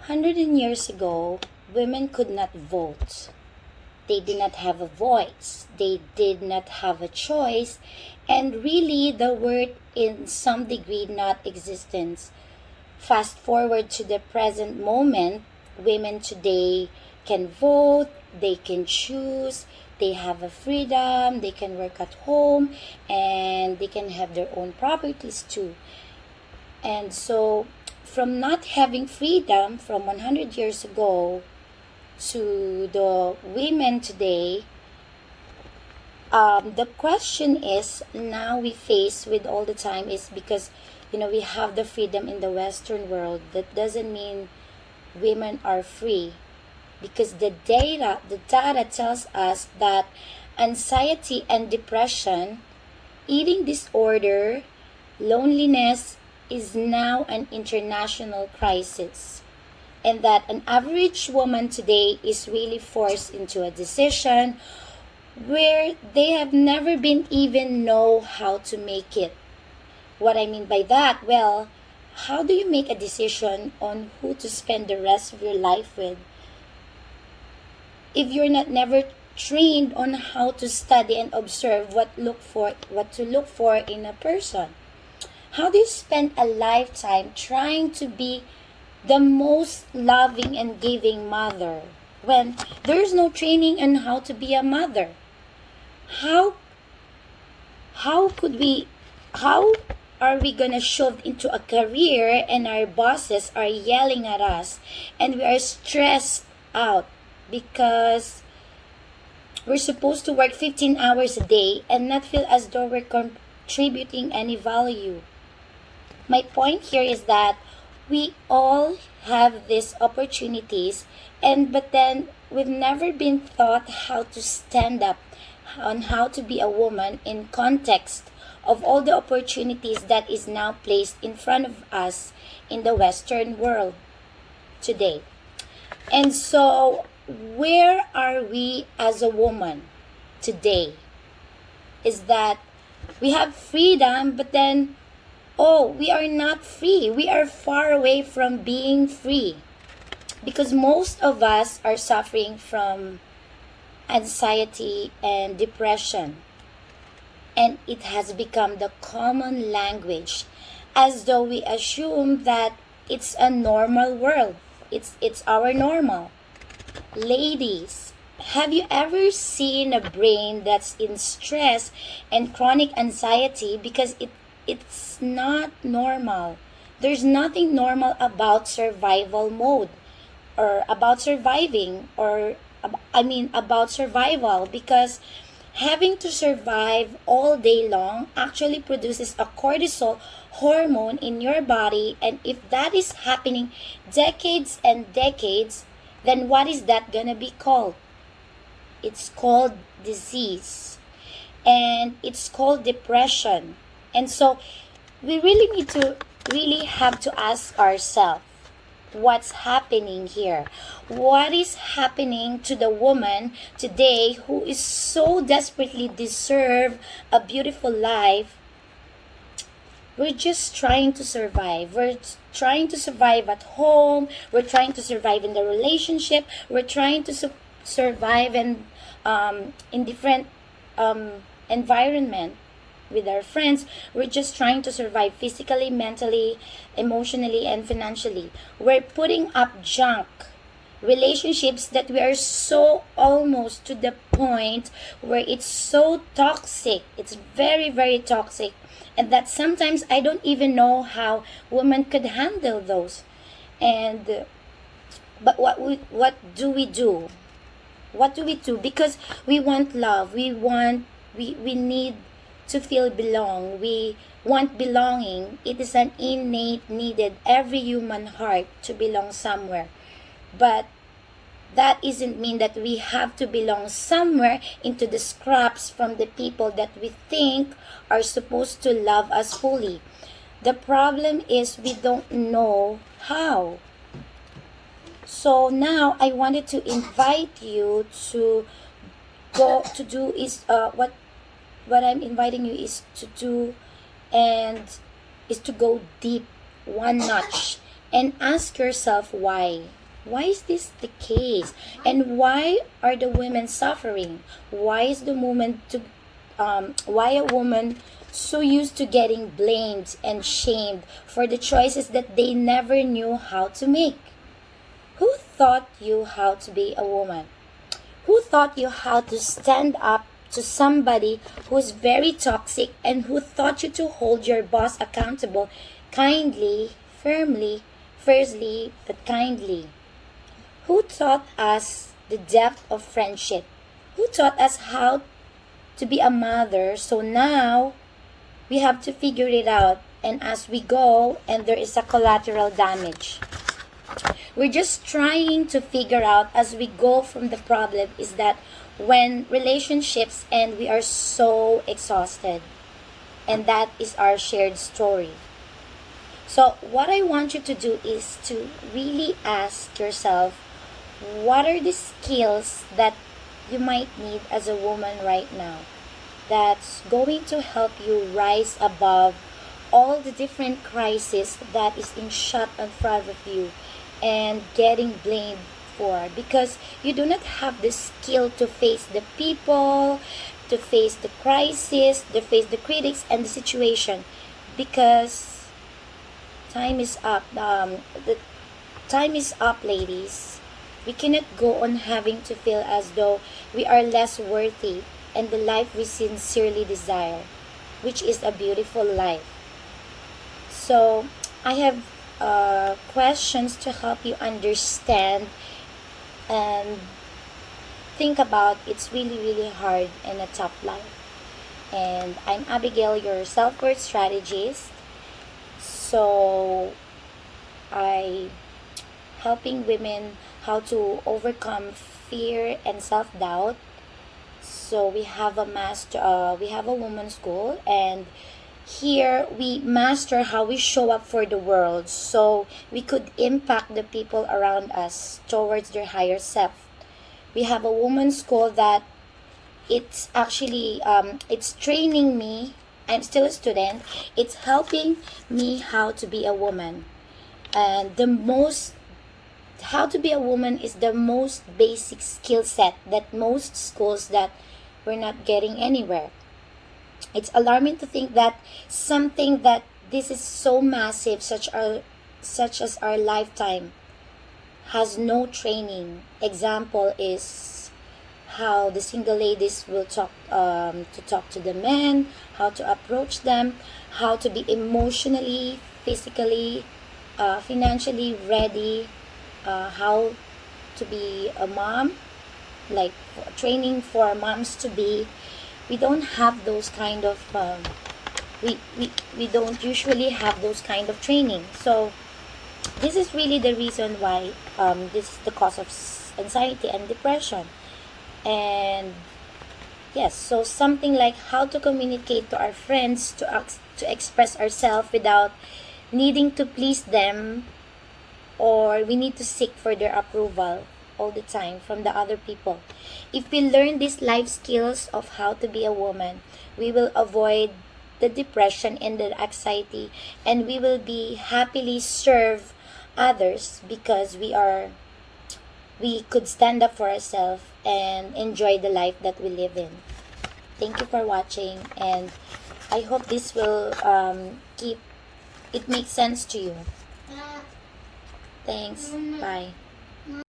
Hundred years ago, women could not vote. They did not have a voice. They did not have a choice. And really, the word in some degree not existence. Fast forward to the present moment, women today can vote, they can choose, they have a freedom, they can work at home, and they can have their own properties too. And so, from not having freedom from 100 years ago to the women today, the question is now we face with all the time is because we have the freedom in the Western world. That doesn't mean women are free, because the data tells us that anxiety and depression, eating disorder, loneliness is now an international crisis, and that an average woman today is really forced into a decision where they have never been even know how to make it. What I mean by that, well, how do you make a decision on who to spend the rest of your life with if you're not never trained on how to study and observe what to look for in a person? How do you spend a lifetime trying to be the most loving and giving mother when there's no training on how to be a mother? How how could we how are we gonna shove into a career and our bosses are yelling at us and we are stressed out because we're supposed to work 15 hours a day and not feel as though we're contributing any value? My point here is that we all have these opportunities, and but then we've never been taught how to stand up on how to be a woman in context of all the opportunities that is now placed in front of us in the Western world today. And so, where are we as a woman today? Is that we have freedom, but then, oh, we are not free. We are far away from being free because most of us are suffering from anxiety and depression, and it has become the common language as though we assume that it's a normal world. It's our normal. Ladies, have you ever seen a brain that's in stress and chronic anxiety because it's not normal? There's nothing normal about survival mode or about surviving or about survival, because having to survive all day long actually produces a cortisol hormone in your body, and if that is happening decades and decades, then what is that gonna be called? It's called disease, and it's called depression. And so we really need to really have to ask ourselves what's happening here. What is happening to the woman today who is so desperately deserve a beautiful life? We're just trying to survive. We're trying to survive at home. We're trying to survive in the relationship. We're trying to survive in different environment with our friends. We're just trying to survive physically, mentally, emotionally, and financially. We're putting up junk relationships that we are so almost to the point where it's so toxic. It's very, very toxic. And that sometimes I don't even know how women could handle those. And but what do we do? What do we do? Because we want love. We need to feel belong. We want belonging. It is an innate needed every human heart to belong somewhere. But that isn't mean that we have to belong somewhere into the scraps from the people that we think are supposed to love us fully. The problem is we don't know how. So now I wanted to invite you to go to do is what I'm inviting you is to do, and is to go deep one notch and ask yourself why. Why is this the case? And why are the women suffering? Why is the woman to why a woman so used to getting blamed and shamed for the choices that they never knew how to make? Who taught you how to be a woman? Who taught you how to stand up to somebody who's very toxic, and who taught you to hold your boss accountable kindly, firmly, fiercely, but kindly? Who taught us the depth of friendship? Who taught us how to be a mother? So now we have to figure it out, and as we go, and there is a collateral damage. We're just trying to figure out as we go from the problem is that when relationships end, we are so exhausted. And that is our shared story. So, what I want you to do is to really ask yourself, what are the skills that you might need as a woman right now that's going to help you rise above all the different crises that is in shot in front of you and getting blamed for, because you do not have the skill to face the people, to face the crisis, to face the critics and the situation, because time is up. The time is up, ladies. We cannot go on having to feel as though we are less worthy and the life we sincerely desire, which is a beautiful life. So, I have questions to help you understand and think about. It's really, really hard and a tough life. And I'm Abigail, your self worth strategist. So, I helping women how to overcome fear and self doubt. So we have a women's school, and here we master how we show up for the world, so we could impact the people around us towards their higher self. We have a women's school that it's actually it's training me. I'm still a student. It's helping me how to be a woman, and the most how to be a woman is the most basic skill set that most schools that we're not getting anywhere. It's alarming to think that something that this is so massive, such as our lifetime, has no training. Example is how the single ladies will talk to the men, how to approach them, how to be emotionally, physically, financially ready, how to be a mom, like training for moms to be. We don't have those kind of we don't usually have those kind of training. So this is really the reason why this is the cause of anxiety and depression. And yes, so something like how to communicate to our friends, to express ourselves without needing to please them, or we need to seek for their approval all the time from the other people. If we learn these life skills of how to be a woman, we will avoid the depression and the anxiety, and we will be happily serve others because we could stand up for ourselves and enjoy the life that we live in. Thank you for watching, and I hope this will keep it makes sense to you. Thanks. Bye.